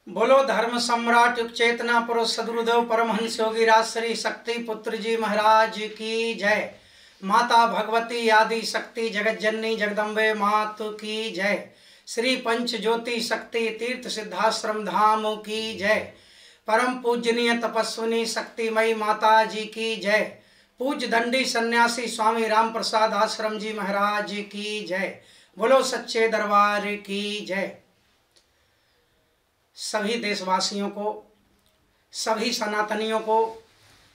बोलो धर्म सम्राट युग चेतना पुरुष सदगुरुदेव परमहंस योगी राज श्री शक्ति पुत्र जी महाराज की जय। माता भगवती आदि शक्ति जगत जननी जगदम्बे मातु की जय। श्री पंच ज्योति शक्ति तीर्थ सिद्धाश्रम धाम की जय। परम पूजनीय तपस्विनी शक्तिमयी माता जी की जय। पूज्य दंडी सन्यासी स्वामी राम प्रसाद आश्रम जी महाराज की जय। बोलो सच्चे दरबार की जय। सभी देशवासियों को, सभी सनातनियों को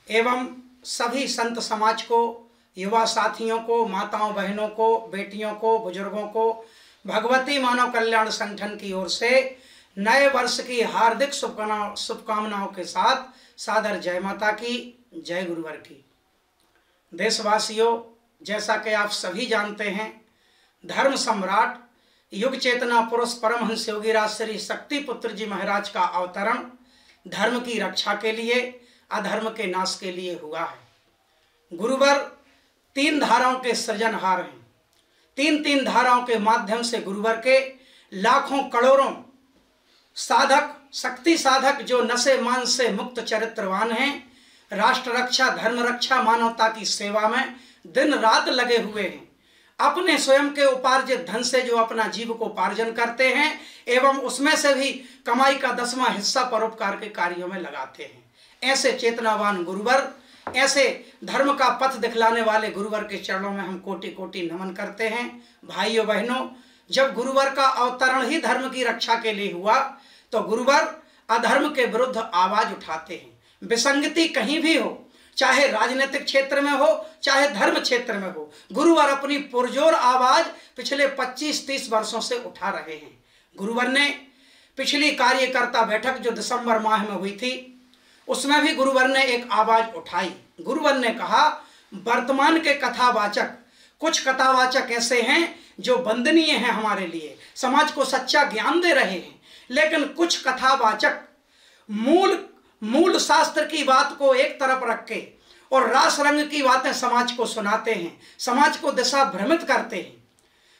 एवं सभी संत समाज को, युवा साथियों को, माताओं बहनों को, बेटियों को, बुजुर्गों को भगवती मानव कल्याण संगठन की ओर से नए वर्ष की हार्दिक शुभकामनाओं के साथ सादर जय माता की, जय गुरुवर की। देशवासियों, जैसा कि आप सभी जानते हैं, धर्म सम्राट युग चेतना पुरुष परमहंस योगी राज श्री शक्ति पुत्र जी महाराज का अवतरण धर्म की रक्षा के लिए, अधर्म के नाश के लिए हुआ है। गुरुवर तीन धाराओं के सृजनहार हैं। तीन धाराओं के माध्यम से गुरुवर के लाखों करोड़ों साधक, शक्ति साधक जो नशे मान से मुक्त चरित्रवान हैं, राष्ट्र रक्षा, धर्म रक्षा, मानवता की सेवा में दिन रात लगे हुए हैं। अपने स्वयं के उपार्जित धन से जो अपना जीविकोपार्जन करते हैं एवं उसमें से भी कमाई का 10वां हिस्सा परोपकार के कार्यों में लगाते हैं। ऐसे चेतनावान गुरुवर, ऐसे धर्म का पथ दिखलाने वाले गुरुवर के चरणों में हम कोटि कोटि नमन करते हैं। भाइयों बहनों, जब गुरुवर का अवतरण ही धर्म की रक्षा के लिए हुआ तो गुरुवर अधर्म के विरुद्ध आवाज उठाते हैं। विसंगति कहीं भी हो, चाहे राजनीतिक क्षेत्र में हो, चाहे धर्म क्षेत्र में हो, गुरुवर अपनी पुरजोर आवाज पिछले 25-30 वर्षों से उठा रहे हैं। गुरुवर ने पिछली कार्यकर्ता बैठक जो दिसंबर माह में हुई थी, उसमें भी गुरुवर ने एक आवाज उठाई। गुरुवर ने कहा, वर्तमान के कथावाचक, कुछ कथावाचक ऐसे हैं जो वंदनीय हैं हमारे लिए, समाज को सच्चा ज्ञान दे रहे हैं, लेकिन कुछ कथावाचक मूल शास्त्र की बात को एक तरफ रख के और रास रंग की बातें समाज को सुनाते हैं, समाज को दिशा भ्रमित करते हैं।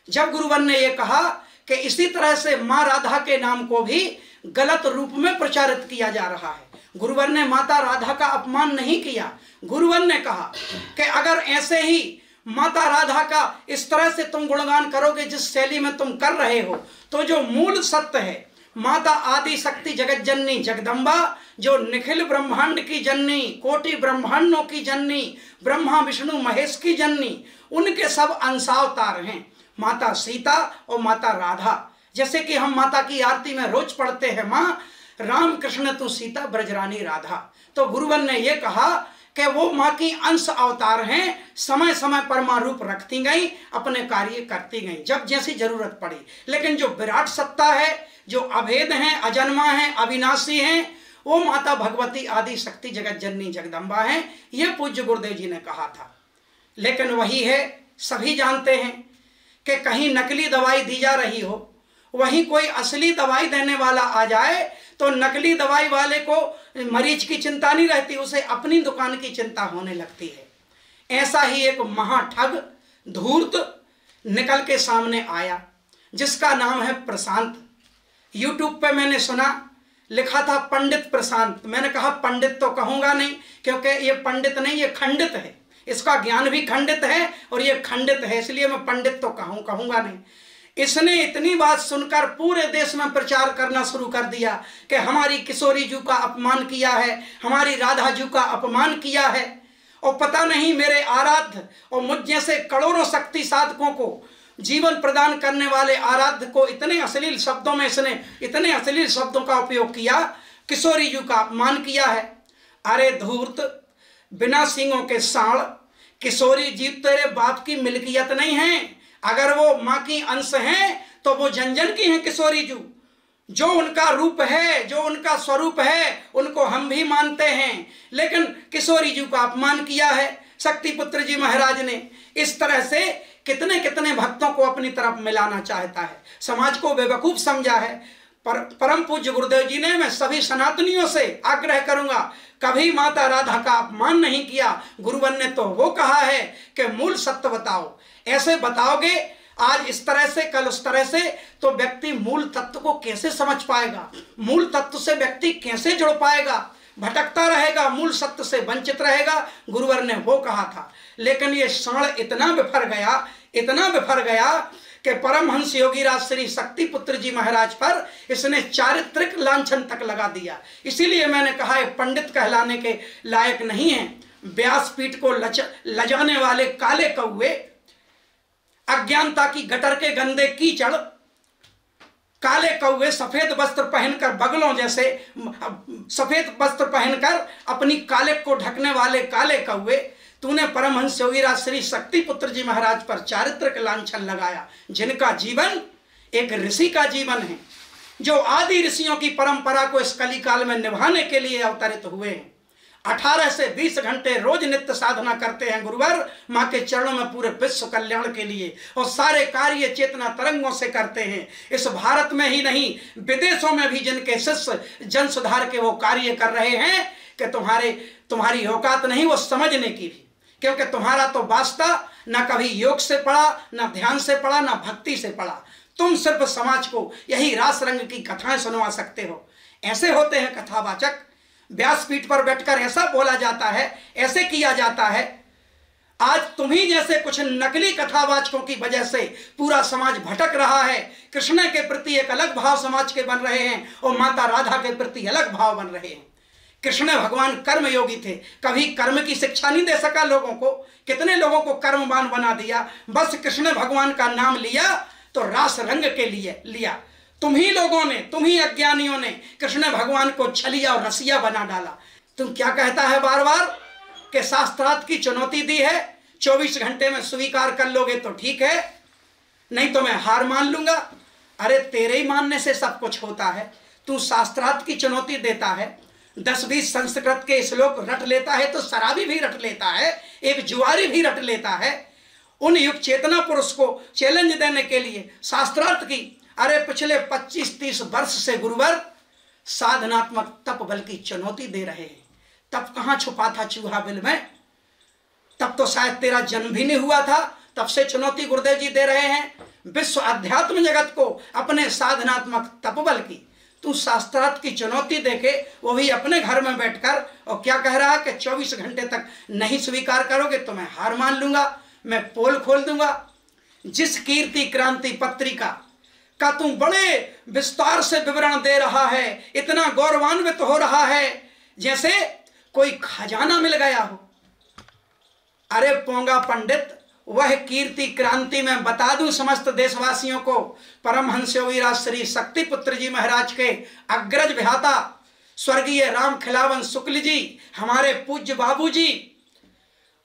जब गुरुवर ने यह कहा कि इसी तरह से मां राधा के नाम को भी गलत रूप में प्रचारित किया जा रहा है, गुरुवर ने माता राधा का अपमान नहीं किया। गुरुवर ने कहा कि अगर ऐसे ही माता राधा का इस तरह से तुम गुणगान करोगे जिस शैली में तुम कर रहे हो, तो जो मूल सत्य है, माता आदि शक्ति जगत जननी जगदम्बा, जो निखिल ब्रह्मांड की जननी, कोटि ब्रह्मांडों की जननी, ब्रह्मा विष्णु महेश की जननी, उनके सब अंशावतार हैं माता सीता और माता राधा। जैसे कि हम माता की आरती में रोज पढ़ते हैं, माँ राम कृष्ण तू सीता ब्रजरानी राधा, तो गुरुवर ने यह कहा कि वो माँ की अंश अवतार हैं, समय समय पर माँ रूप रखती गई, अपने कार्य करती गई जब जैसी जरूरत पड़ी। लेकिन जो विराट सत्ता है, जो अभेद हैं, अजन्मा हैं, अविनाशी हैं, वो माता भगवती आदि शक्ति जगत जननी जगदम्बा हैं। ये पूज्य गुरुदेव जी ने कहा था। लेकिन वही है, सभी जानते हैं कि कहीं नकली दवाई दी जा रही हो, वहीं कोई असली दवाई देने वाला आ जाए तो नकली दवाई वाले को मरीज की चिंता नहीं रहती, उसे अपनी दुकान की चिंता होने लगती है। ऐसा ही एक महाठग धूर्त निकल के सामने आया जिसका नाम है प्रशांत। यूट्यूब पे मैंने सुना, लिखा था पंडित प्रशांत। मैंने कहा पंडित तो कहूंगा नहीं, क्योंकि ये पंडित नहीं, ये खंडित है, इसका ज्ञान भी खंडित है और ये खंडित है, इसलिए मैं पंडित तो कहूंगा नहीं। इसने इतनी बात सुनकर पूरे देश में प्रचार करना शुरू कर दिया कि हमारी किशोरी जी का अपमान किया है, हमारी राधा जी का अपमान किया है, और पता नहीं मेरे आराध्य और मुझ जैसे करोड़ों शक्ति साधकों को जीवन प्रदान करने वाले आराध्य को इतने अश्लील शब्दों में इसने इतने अश्लील शब्दों का उपयोग किया, किशोरी जी का अपमान किया है। अरे धूर्त, बिना सींगों के सांड, किशोरी जी तेरे बाप की मिल्कियत नहीं है। अगर वो माँ की अंश हैं तो वो जन की हैं किशोरी जी। जो उनका रूप है, जो उनका स्वरूप है, उनको हम भी मानते हैं, लेकिन किशोरी जी का अपमान किया है शक्ति पुत्र जी महाराज ने। इस तरह से कितने कितने भक्तों को अपनी तरफ मिलाना चाहता है, समाज को बेवकूफ समझा है। परम पूज्य गुरुदेव जी ने, मैं सभी सनातनियों से आग्रह करूंगा, कभी माता राधा का अपमान नहीं किया। गुरुवर ने तो वो कहा है कि मूल सत्य बताओ, ऐसे बताओगे आज इस तरह से, कल उस तरह से, तो व्यक्ति मूल तत्व को कैसे समझ पाएगा? मूल तत्व से व्यक्ति कैसे जुड़ पाएगा? भटकता रहेगा, मूल सत्य से वंचित रहेगा। गुरुवर ने वो कहा था। लेकिन ये साण इतना बिफर गया, इतना बिफर गया कि परमहंस योगीराज श्री शक्तिपुत्र जी महाराज पर इसने चारित्रिक लांछन तक लगा दिया। इसीलिए मैंने कहा है पंडित कहलाने के लायक नहीं है। व्यासपीठ को लजाने वाले काले कौवे, अज्ञानता की गटर के गंदे कीचड़, काले कौवे सफेद वस्त्र पहनकर, बगलों जैसे सफेद वस्त्र पहनकर अपनी काले को ढकने वाले काले कौवे, तूने परमहंस योगीराज श्री शक्तिपुत्र जी महाराज पर चारित्रिक लांछन लगाया, जिनका जीवन एक ऋषि का जीवन है, जो आदि ऋषियों की परंपरा को इस कलिकाल में निभाने के लिए अवतरित हुए हैं। 18 से 20 घंटे रोज नित्य साधना करते हैं गुरुवर माँ के चरणों में पूरे विश्व कल्याण के लिए, और सारे कार्य चेतना तरंगों से करते हैं। इस भारत में ही नहीं, विदेशों में भी जिनके शिष्य जन सुधार के वो कार्य कर रहे हैं कि तुम्हारी औकात नहीं वो समझने की भी, क्योंकि तुम्हारा तो वास्ता ना कभी योग से पढ़ा, ना ध्यान से पढ़ा, ना भक्ति से पढ़ा। तुम सिर्फ समाज को यही रास रंग की कथाएं सुनवा सकते हो। ऐसे होते हैं कथावाचक। व्यासपीठ पर बैठकर ऐसा बोला जाता है, ऐसे किया जाता है। आज तुम्ही जैसे कुछ नकली कथावाचकों की वजह से पूरा समाज भटक रहा है। कृष्ण के प्रति एक अलग भाव समाज के बन रहे हैं और माता राधा के प्रति अलग भाव बन रहे हैं। कृष्ण भगवान कर्म योगी थे, कभी कर्म की शिक्षा नहीं दे सका लोगों को। कितने लोगों को कर्मवान बना दिया, बस कृष्ण भगवान का नाम लिया तो रास रंग के लिए लिया। तुम ही लोगों ने, तुम ही अज्ञानियों ने कृष्ण भगवान को छलिया और रसिया बना डाला। तुम क्या कहता है बार बार कि शास्त्रार्थ की चुनौती दी है, 24 घंटे में स्वीकार कर लोगे तो ठीक है, नहीं तो मैं हार मान लूंगा। अरे तेरे ही मानने से सब कुछ होता है। तू शास्त्रार्थ की चुनौती देता है, 10-20 संस्कृत के श्लोक रट लेता है तो शराबी भी रट लेता है, एक जुआरी भी रट लेता है। उन युग चेतना पुरुष को चैलेंज देने के लिए शास्त्रार्थ की, अरे पिछले 25-30 वर्ष से गुरुवर साधनात्मक तप बल की चुनौती दे रहे हैं। तब कहां छुपा था चूहा बिल में? तब तो शायद तेरा जन्म भी नहीं हुआ था, तब से चुनौती गुरुदेव जी दे रहे हैं विश्व अध्यात्म जगत को अपने साधनात्मक तप बल की। तू शास्त्रार्थ की चुनौती देके, वो भी अपने घर में बैठकर, और क्या कह रहा है कि 24 घंटे तक नहीं स्वीकार करोगे तो मैं हार मान लूंगा, मैं पोल खोल दूंगा। जिस कीर्ति क्रांति पत्रिका का तू बड़े विस्तार से विवरण दे रहा है, इतना गौरवान्वित हो रहा है जैसे कोई खजाना मिल गया हो। अरे पोंगा पंडित, वह कीर्ति क्रांति में बता दूं समस्त देशवासियों को, परमहंस योगीराज श्री शक्तिपुत्र जी महाराज के अग्रज विधाता स्वर्गीय राम खिलावन शुक्ल जी, हमारे पूज्य बाबूजी,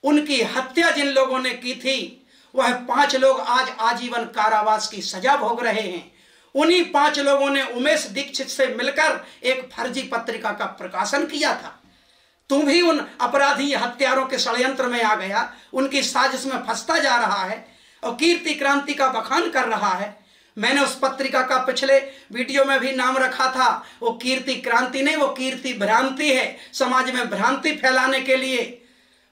उनकी हत्या जिन लोगों ने की थी, वह 5 लोग आज आजीवन कारावास की सजा भोग रहे हैं। उन्हीं 5 लोगों ने उमेश दीक्षित से मिलकर एक फर्जी पत्रिका का प्रकाशन किया था। तू भी उन अपराधी हत्यारों के षड्यंत्र में आ गया, उनकी साजिश में फंसता जा रहा है और कीर्ति क्रांति का बखान कर रहा है। मैंने उस पत्रिका का पिछले वीडियो में भी नाम रखा था, वो कीर्ति क्रांति नहीं, वो कीर्ति भ्रांति है, समाज में भ्रांति फैलाने के लिए,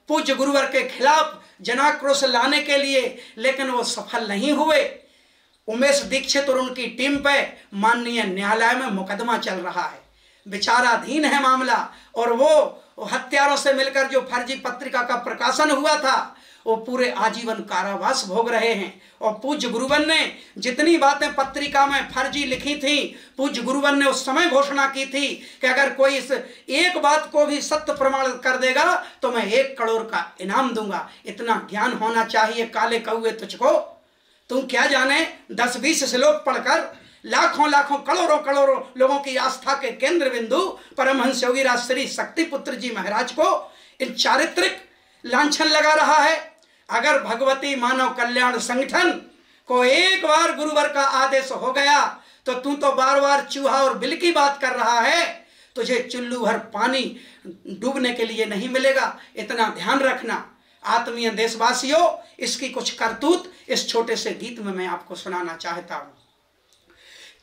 पूज्य गुरुवर के खिलाफ जनाक्रोश लाने के लिए, लेकिन वो सफल नहीं हुए। उमेश दीक्षित और उनकी टीम पे माननीय न्यायालय में मुकदमा चल रहा है, विचाराधीन है मामला, और वो हत्यारों से मिलकर जो फर्जी पत्रिका का प्रकाशन हुआ था वो पूरे आजीवन कारावास भोग रहे हैं। और पूज्य गुरुवन ने जितनी बातें पत्रिका में फर्जी लिखी थी, पूज्य गुरुवन ने उस समय घोषणा की थी कि अगर कोई इस एक बात को भी सत्य प्रमाणित कर देगा तो मैं 1 करोड़ का इनाम दूंगा। इतना ज्ञान होना चाहिए काले कौवे तुझको। तुम क्या जाने 10-20 श्लोक पढ़कर लाखों लाखों करोड़ों करोड़ों लोगों की आस्था के केंद्र बिंदु परमहंस योगीराज श्री शक्तिपुत्र जी महाराज को इन चारित्रिक लांछन लगा रहा है। अगर भगवती मानव कल्याण संगठन को एक बार गुरुवर का आदेश हो गया तो तू तो बार बार चूहा और बिल की बात कर रहा है, तुझे चुल्लू भर पानी डूबने के लिए नहीं मिलेगा। इतना ध्यान रखना। आत्मीय देशवासियों, इसकी कुछ करतूत इस छोटे से गीत में मैं आपको सुनाना चाहता हूं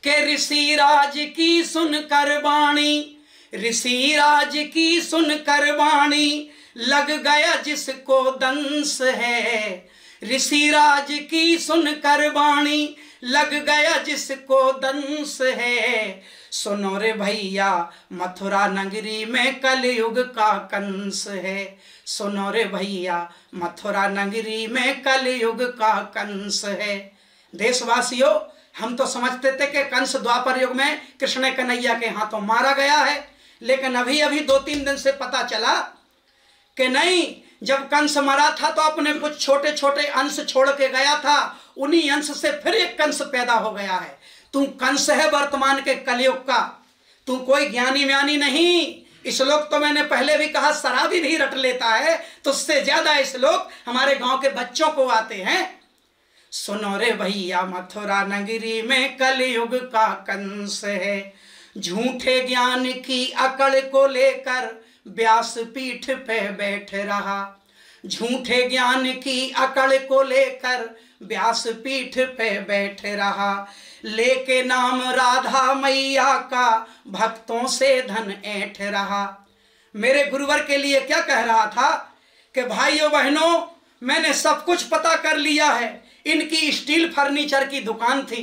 कि ऋषि राज की सुनकर वाणी, ऋषि राज की सुनकर वाणी, लग गया जिसको दंश है, ऋषिराज की सुनकर वाणी लग गया जिसको दंश है। सुनो रे भैया मथुरा नगरी में कलयुग का कंस है। सुनो रे भैया मथुरा नगरी में कलयुग का कंस है। देशवासियों, हम तो समझते थे कि कंस द्वापर युग में कृष्ण कन्हैया के हाथों मारा गया है, लेकिन अभी अभी 2-3 दिन से पता चला कि नहीं, जब कंस मरा था तो अपने कुछ छोटे छोटे अंश छोड़ के गया था, उन्हीं अंश से फिर एक कंस पैदा हो गया है। तू कंस है वर्तमान के कलयुग का, तू कोई ज्ञानी व्यानी नहीं। इस श्लोक तो मैंने पहले भी कहा, शराबी भी रट लेता है, तो उससे ज्यादा इस श्लोक हमारे गांव के बच्चों को आते हैं। सुनो रे भैया मथुरा नगरी में कलयुग का कंस है। झूठे ज्ञान की अकड़ को लेकर व्यास पीठ पे बैठ रहा। झूठे ज्ञान की अकड़ को लेकर व्यास पीठ पे बैठ रहा। लेके नाम राधा मैया का भक्तों से धन ऐंठ रहा। मेरे गुरुवर के लिए क्या कह रहा था कि भाइयों बहनों, मैंने सब कुछ पता कर लिया है। इनकी स्टील फर्नीचर की दुकान थी।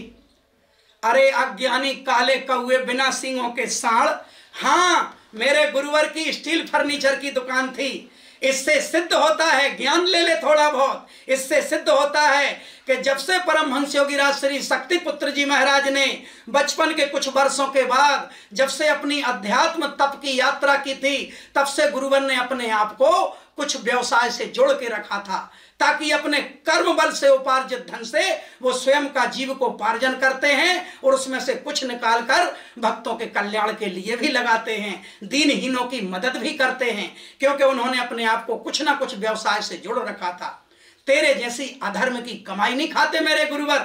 अरे अज्ञानी काले कौए बिना सींगों के सांड, हाँ, मेरे गुरुवर की स्टील फर्नीचर की दुकान थी। इससे सिद्ध होता है, ज्ञान ले ले थोड़ा बहुत, इससे सिद्ध होता है कि जब से परमहंस योगीराज श्री शक्ति पुत्र जी महाराज ने बचपन के कुछ वर्षों के बाद जब से अपनी अध्यात्म तप की यात्रा की थी, तब से गुरुवर ने अपने आप को कुछ व्यवसाय से जोड़ के रखा था, ताकि अपने कर्म बल से उपार्जित धन से वो स्वयं का जीव को उपार्जन करते हैं और उसमें से कुछ निकाल कर भक्तों के कल्याण के लिए भी लगाते हैं, दीनहीनों की मदद भी करते हैं, क्योंकि उन्होंने अपने आप को कुछ ना कुछ व्यवसाय से जोड़ रखा था। तेरे जैसी अधर्म की कमाई नहीं खाते मेरे गुरुवर,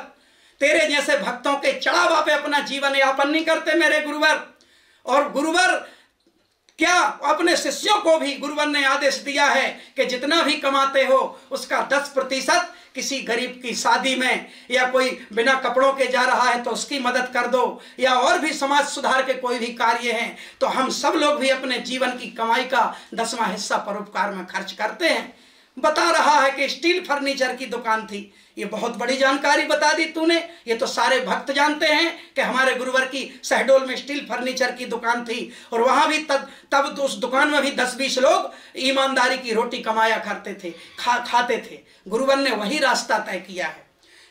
तेरे जैसे भक्तों के चढ़ावा पे अपना जीवन यापन नहीं करते मेरे गुरुवर। और गुरुवर क्या अपने शिष्यों को भी गुरुवर ने आदेश दिया है कि जितना भी कमाते हो उसका 10% किसी गरीब की शादी में, या कोई बिना कपड़ों के जा रहा है तो उसकी मदद कर दो, या और भी समाज सुधार के कोई भी कार्य हैं तो हम सब लोग भी अपने जीवन की कमाई का 10वां हिस्सा परोपकार में खर्च करते हैं। बता रहा है कि स्टील फर्नीचर की दुकान थी। ये बहुत बड़ी जानकारी बता दी तूने। ये तो सारे भक्त जानते हैं कि हमारे गुरुवर की शहडोल में स्टील फर्नीचर की दुकान थी, और वहां भी तब तो उस दुकान में भी 10-20 लोग ईमानदारी की रोटी कमाया करते थे, खाते थे। गुरुवर ने वही रास्ता तय किया है।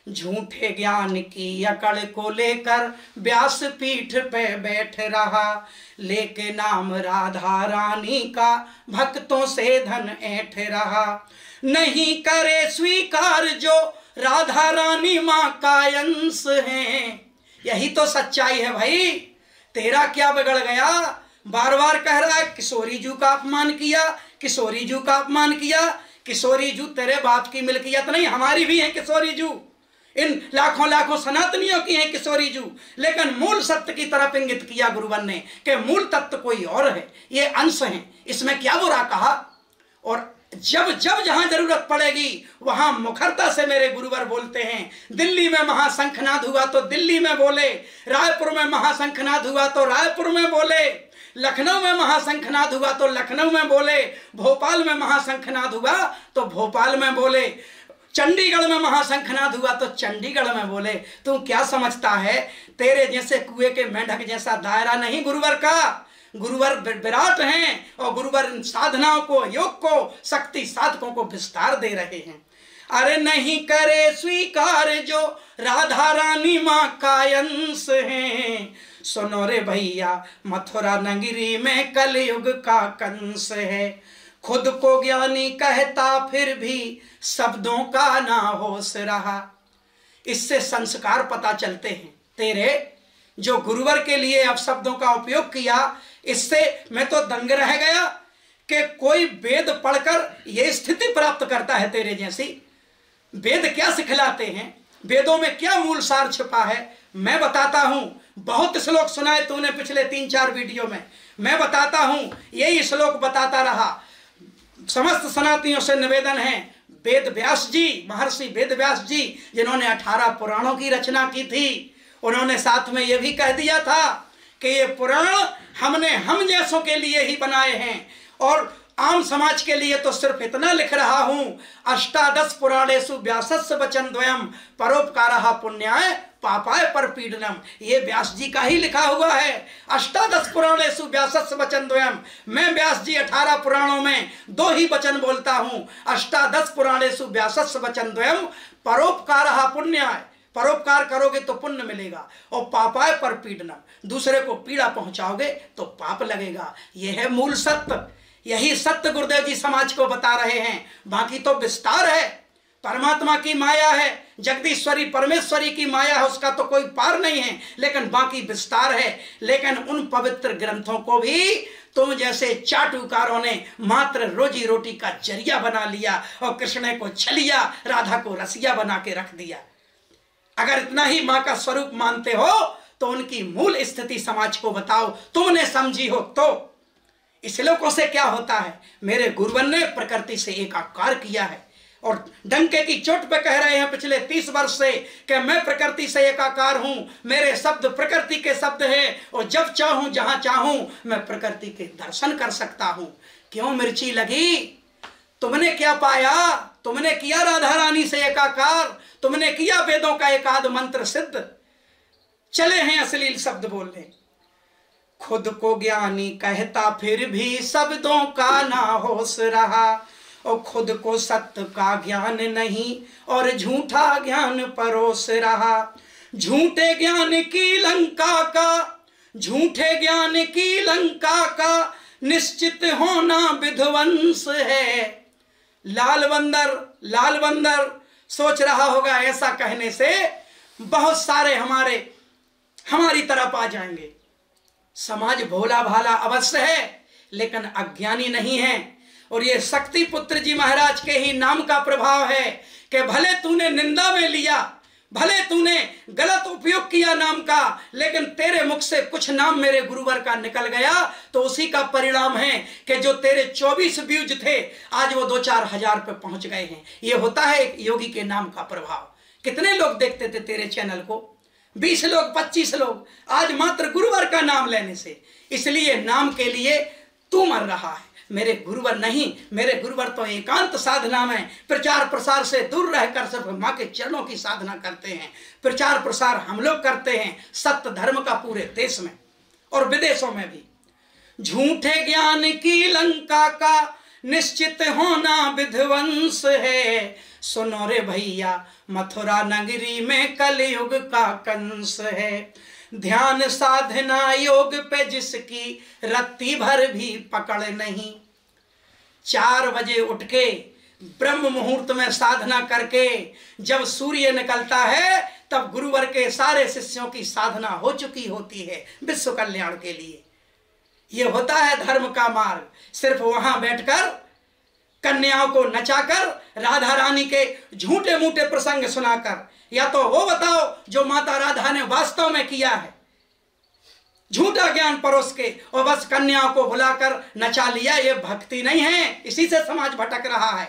झूठे ज्ञान की अकड़ को लेकर व्यास पीठ पे बैठ रहा। लेके नाम राधा रानी का भक्तों से धन ऐंठ रहा। नहीं करे स्वीकार जो राधा रानी माँ का अंश है। यही तो सच्चाई है भाई, तेरा क्या बिगड़ गया? बार बार कह रहा है किशोरी जू का अपमान किया, किशोरी जू का अपमान किया। किशोरी जू तेरे बाप की मिल्कियत नहीं, हमारी भी है किशोरी जू, इन लाखों लाखों सनातनियों की है किशोरी जू। लेकिन मूल सत्य की तरफ इंगित किया गुरुवर ने कि मूल तत्व कोई और है, ये अंश है, इसमें क्या बुरा कहा। और जब जब जहां जरूरत पड़ेगी वहां मुखरता से मेरे गुरुवर बोलते हैं। दिल्ली में महाशंखनाद हुआ तो दिल्ली में बोले, रायपुर में महाशंखनाद हुआ तो रायपुर में बोले, लखनऊ में महाशंखनाद हुआ तो लखनऊ में बोले, भोपाल में महाशंखनाद हुआ तो भोपाल में बोले, चंडीगढ़ में महाशंखनाद हुआ तो चंडीगढ़ में बोले। तू क्या समझता है? तेरे जैसे कुएं के मेंढक जैसा दायरा नहीं गुरुवर का। गुरुवर विराट हैं और गुरुवर साधनाओं को, योग को, शक्ति साधकों को विस्तार दे रहे हैं। अरे नहीं करे स्वीकार जो राधा रानी माँ का अंश है। सुनो रे भैया मथुरा नगरी में कलयुग का कंस है। खुद को ज्ञानी कहता फिर भी शब्दों का ना होश रहा। इससे संस्कार पता चलते हैं तेरे, जो गुरुवर के लिए अपशब्दों का उपयोग किया, इससे मैं तो दंग रह गया कि कोई वेद पढ़कर यह स्थिति प्राप्त करता है तेरे जैसी। वेद क्या सिखलाते हैं, वेदों में क्या मूल सार छिपा है, मैं बताता हूं। बहुत श्लोक सुनाए तूने पिछले 3-4 वीडियो में, मैं बताता हूं, यही श्लोक बताता रहा। समस्त सनातनियों से निवेदन है, वेद व्यास जी, महर्षि वेद व्यास जी जिन्होंने 18 पुराणों की रचना की थी, उन्होंने साथ में यह भी कह दिया था कि ये पुराण हमने हम जैसों के लिए ही बनाए हैं, और आम समाज के लिए तो सिर्फ इतना लिख रहा हूं, अष्टादश पुराणेषु व्यासस्य वचन द्वयम् परोपकारः पुण्याय पापाय परपीडनम। ये व्यास जी का ही लिखा हुआ है। अष्टादश पुराणेषु व्यासस्य वचन द्वयम्। मैं व्यास जी 18 पुराणों में 2 ही वचन बोलता हूं। अष्टादश पुराणेषु व्यासस्य वचन द्वयम् परोपकारः पुण्याय। परोपकार करोगे तो पुण्य मिलेगा, और पापाय परपीडनम, दूसरे को पीड़ा पहुंचाओगे तो पाप लगेगा। यह है मूल सत्य। यही सत्य गुरुदेव जी समाज को बता रहे हैं। बाकी तो विस्तार है, परमात्मा की माया है, जगदीश्वरी परमेश्वरी की माया है, उसका तो कोई पार नहीं है, लेकिन बाकी विस्तार है। लेकिन उन पवित्र ग्रंथों को भी तुम जैसे चाटुकारों ने मात्र रोजी रोटी का जरिया बना लिया, और कृष्ण को छलिया, राधा को रसिया बना के रख दिया। अगर इतना ही मां का स्वरूप मानते हो तो उनकी मूल स्थिति समाज को बताओ, तुमने समझी हो तो। इस श्लोकों से क्या होता है? मेरे गुरुवन ने प्रकृति से एकाकार किया है, और डंके की चोट पे कह रहे हैं पिछले 30 वर्ष से कि मैं प्रकृति से एकाकार हूं, मेरे शब्द प्रकृति के शब्द हैं, और जब चाहूं जहां चाहूं मैं प्रकृति के दर्शन कर सकता हूं। क्यों मिर्ची लगी? तुमने क्या पाया? तुमने किया राधा रानी से एकाकार, तुमने किया वेदों का एकाद मंत्र सिद्ध, चले हैं अश्लील शब्द बोलने। खुद को ज्ञानी कहता फिर भी शब्दों का ना होश रहा, और खुद को सत्य का ज्ञान नहीं और झूठा ज्ञान परोस रहा। झूठे ज्ञान की लंका का, झूठे ज्ञान की लंका का निश्चित होना विध्वंस है। लाल बंदर सोच रहा होगा ऐसा कहने से बहुत सारे हमारी तरफ आ जाएंगे। समाज भोला भाला अवश्य है, लेकिन अज्ञानी नहीं है। और ये शक्ति पुत्र जी महाराज के ही नाम का प्रभाव है कि भले तूने निंदा में लिया, भले तूने गलत उपयोग किया नाम का, लेकिन तेरे मुख से कुछ नाम मेरे गुरुवर का निकल गया, तो उसी का परिणाम है कि जो तेरे 24 व्यूज थे आज वो 2-4 हजार पे पहुंच गए हैं। ये होता है एक योगी के नाम का प्रभाव। कितने लोग देखते थे तेरे चैनल को? 20 लोग, 25 लोग, आज मात्र गुरुवर का नाम लेने से। इसलिए नाम के लिए तू मर रहा है, मेरे गुरुवर नहीं। मेरे गुरुवर तो एकांत साधना में प्रचार प्रसार से दूर रहकर सिर्फ माँ के चरणों की साधना करते हैं। प्रचार प्रसार हम लोग करते हैं सत्य धर्म का पूरे देश में और विदेशों में भी। झूठे ज्ञान की लंका का निश्चित होना विध्वंस है। सुनो रे भैया, मथुरा नगरी में कलयुग का कंस है। ध्यान साधना योग पे जिसकी रत्ती भर भी पकड़ नहीं। 4 बजे उठ के ब्रह्म मुहूर्त में साधना करके जब सूर्य निकलता है तब गुरुवर के सारे शिष्यों की साधना हो चुकी होती है विश्व कल्याण के लिए। ये होता है धर्म का मार्ग। सिर्फ वहां बैठकर कन्याओं को नचाकर, राधा रानी के झूठे मूठे प्रसंग सुनाकर, या तो वो बताओ जो माता राधा ने वास्तव में किया है, झूठा ज्ञान परोस के और बस कन्याओं को बुलाकर नचा लिया। ये भक्ति नहीं है। इसी से समाज भटक रहा है।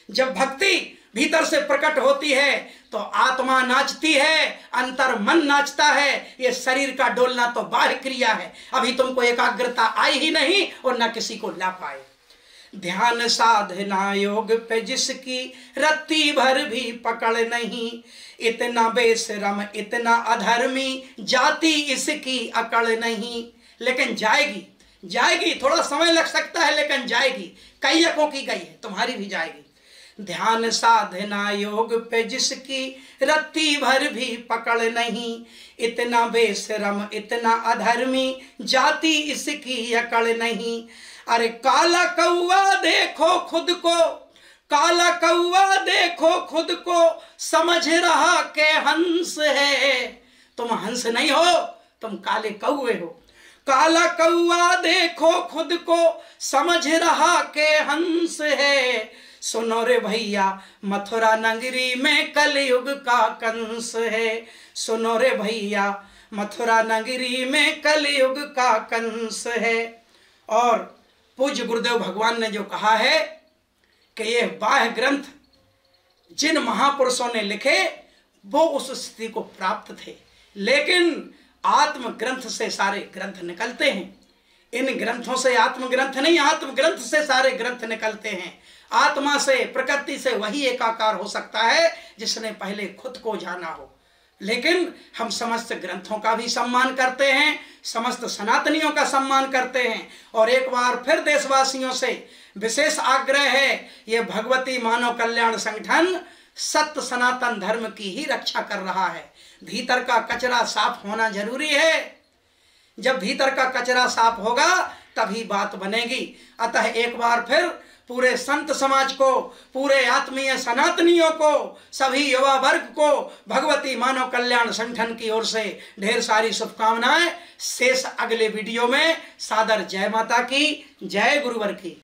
जब भक्ति भीतर से प्रकट होती है तो आत्मा नाचती है, अंतर मन नाचता है। ये शरीर का डोलना तो बाह्य क्रिया है। अभी तुमको एकाग्रता आई ही नहीं और न किसी को ला पाए। ध्यान साधना योग पे जिसकी रत्ती भर भी पकड़ नहीं। इतना बेशरम इतना अधर्मी, जाति इसकी अकड़ नहीं। लेकिन जाएगी, थोड़ा समय लग सकता है लेकिन जाएगी। कैयकों की गई है, तुम्हारी भी जाएगी। ध्यान साधना योग पे जिसकी रत्ती भर भी पकड़ नहीं। इतना बेशरम इतना अधर्मी, जाति इसकी अकड़ नहीं। अरे काला कौवा देखो खुद को, काला कौवा देखो खुद को, समझ रहा के हंस है। तुम हंस नहीं हो, तुम काले कौवे हो। काला कौवा देखो खुद को, समझ रहा के हंस है। सुनो रे भैया, मथुरा नगरी में कलयुग का कंस है। सुनो रे भैया, मथुरा नगरी में कलयुग का कंस है। और पूज्य गुरुदेव भगवान ने जो कहा है कि ये बाह्य ग्रंथ जिन महापुरुषों ने लिखे वो उस स्थिति को प्राप्त थे, लेकिन आत्म ग्रंथ से सारे ग्रंथ निकलते हैं। इन ग्रंथों से आत्मग्रंथ नहीं, आत्मग्रंथ से सारे ग्रंथ निकलते हैं। आत्मा से, प्रकृति से वही एकाकार हो सकता है जिसने पहले खुद को जाना हो। लेकिन हम समस्त ग्रंथों का भी सम्मान करते हैं, समस्त सनातनियों का सम्मान करते हैं। और एक बार फिर देशवासियों से विशेष आग्रह है, ये भगवती मानव कल्याण संगठन सत्य सनातन धर्म की ही रक्षा कर रहा है। भीतर का कचरा साफ होना जरूरी है। जब भीतर का कचरा साफ होगा तभी बात बनेगी। अतः एक बार फिर पूरे संत समाज को, पूरे आत्मीय सनातनियों को, सभी युवा वर्ग को भगवती मानव कल्याण संगठन की ओर से ढेर सारी शुभकामनाएं। शेष अगले वीडियो में। सादर जय माता की, जय गुरुवर की।